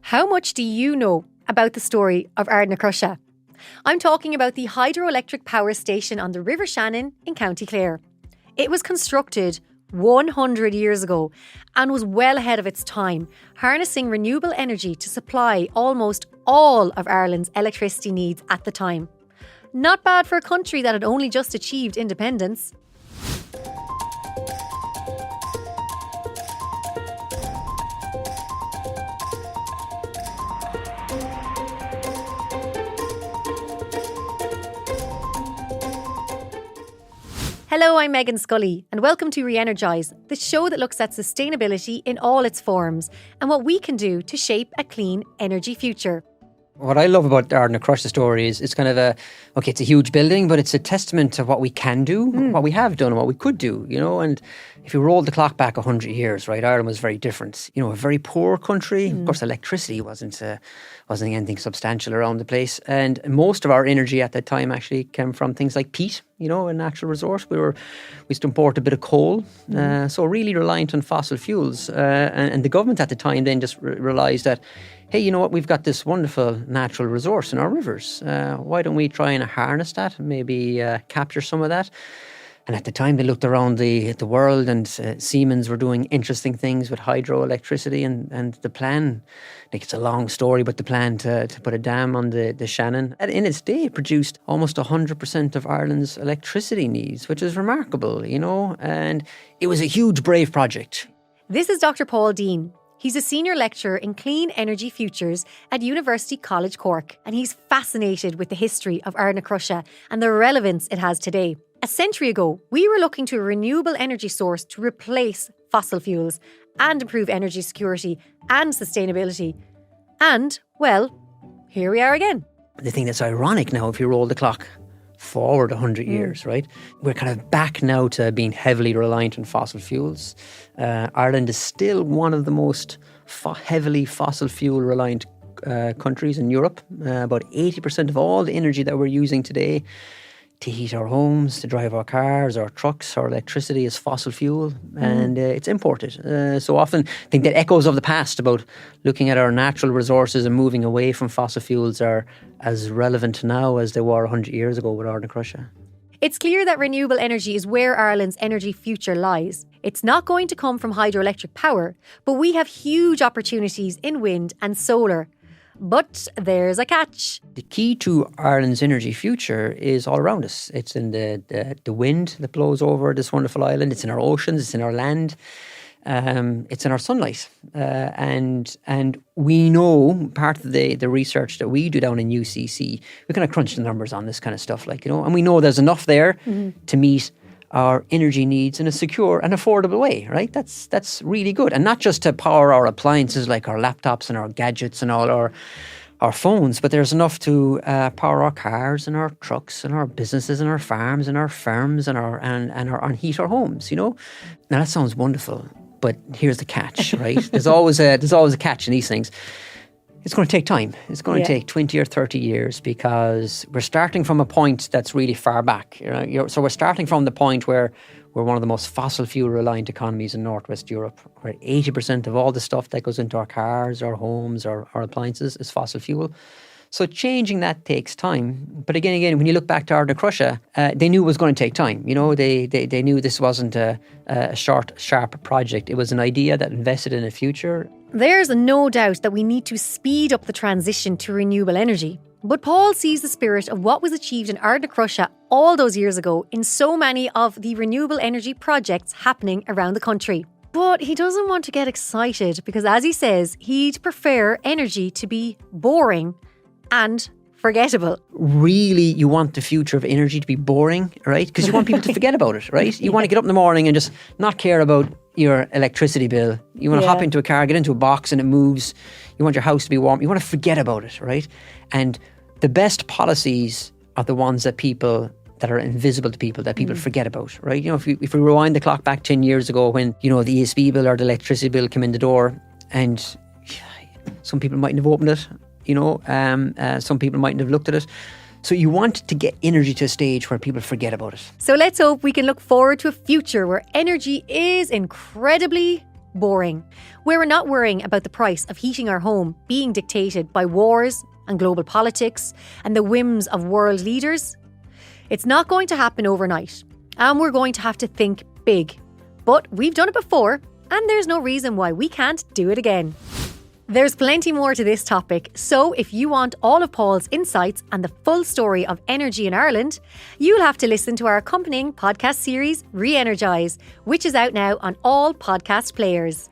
How much do you know about the story of Ardnacrusha? I'm talking about the hydroelectric power station on the River Shannon in County Clare. It was constructed 100 years ago and was well ahead of its time, harnessing renewable energy to supply almost all of Ireland's electricity needs at the time. Not bad for a country that had only just achieved independence. Hello, I'm Meghann Scully and welcome to Energise, the show that looks at sustainability in all its forms and what we can do to shape a clean energy future. What I love about the Ardnacrusha story is it's kind of it's a huge building, but it's a testament to what we can do, what we have done and what we could do, and if you roll the clock back 100 years, right, Ireland was very different, a very poor country. Of course, electricity wasn't anything substantial around the place. And most of our energy at that time actually came from things like peat, a natural resource. We used to import a bit of coal, so really reliant on fossil fuels. And the government at the time then just realised that, hey, you know what, we've got this wonderful natural resource in our rivers. Why don't we try and harness that and maybe capture some of that? And at the time, they looked around the world and Siemens were doing interesting things with hydroelectricity and the plan, it's a long story, but the plan to put a dam on the Shannon, and in its day, it produced almost 100% of Ireland's electricity needs, which is remarkable, and it was a huge, brave project. This is Dr. Paul Deane. He's a senior lecturer in clean energy futures at University College Cork, and he's fascinated with the history of Ardnacrusha and the relevance it has today. A century ago, we were looking to a renewable energy source to replace fossil fuels and improve energy security and sustainability. And, well, here we are again. The thing that's ironic now, if you roll the clock forward 100 years, right? We're kind of back now to being heavily reliant on fossil fuels. Ireland is still one of the most heavily fossil fuel reliant countries in Europe. About 80% of all the energy that we're using today to heat our homes, to drive our cars, our trucks, our electricity is fossil fuel, and it's imported. So often I think that echoes of the past about looking at our natural resources and moving away from fossil fuels are as relevant now as they were 100 years ago with Ardnacrusha. It's clear that renewable energy is where Ireland's energy future lies. It's not going to come from hydroelectric power, but we have huge opportunities in wind and solar. But there's a catch. The key to Ireland's energy future is all around us. It's in the wind that blows over this wonderful island. It's in our oceans. It's in our land. It's in our sunlight. And we know part of the research that we do down in UCC, we kind of crunch the numbers on this kind of stuff, and we know there's enough there to meet our energy needs in a secure and affordable way, right? That's really good. And not just to power our appliances like our laptops and our gadgets and all our phones, but there's enough to power our cars and our trucks and our businesses and our farms and our firms and heat our homes, Now that sounds wonderful, but here's the catch, right? There's always a catch in these things. It's going to take time. It's going to take 20 or 30 years because we're starting from a point that's really far back. So we're starting from the point where we're one of the most fossil fuel reliant economies in Northwest Europe, where 80% of all the stuff that goes into our cars, our homes, our appliances is fossil fuel. So changing that takes time. But again, when you look back to Ardnacrusha, they knew it was going to take time. They knew this wasn't a short, sharp project. It was an idea that invested in a future. There's no doubt that we need to speed up the transition to renewable energy. But Paul sees the spirit of what was achieved in Ardnacrusha all those years ago in so many of the renewable energy projects happening around the country. But he doesn't want to get excited because, as he says, he'd prefer energy to be boring and forgettable. Really, you want the future of energy to be boring, right? Because you want people to forget about it, right? You want to get up in the morning and just not care about your electricity bill. You want to hop into a car, get into a box and it moves. You want your house to be warm. You want to forget about it, right? And the best policies are the ones that are invisible to people, that people forget about, right? If we rewind the clock back 10 years ago when, the ESB bill or the electricity bill came in the door and some people mightn't have opened it. Some people mightn't have looked at it. So you want to get energy to a stage where people forget about it. So let's hope we can look forward to a future where energy is incredibly boring, where we're not worrying about the price of heating our home being dictated by wars and global politics and the whims of world leaders. It's not going to happen overnight, and we're going to have to think big. But we've done it before, and there's no reason why we can't do it again. There's plenty more to this topic, so if you want all of Paul's insights and the full story of energy in Ireland, you'll have to listen to our accompanying podcast series, Energise, which is out now on all podcast players.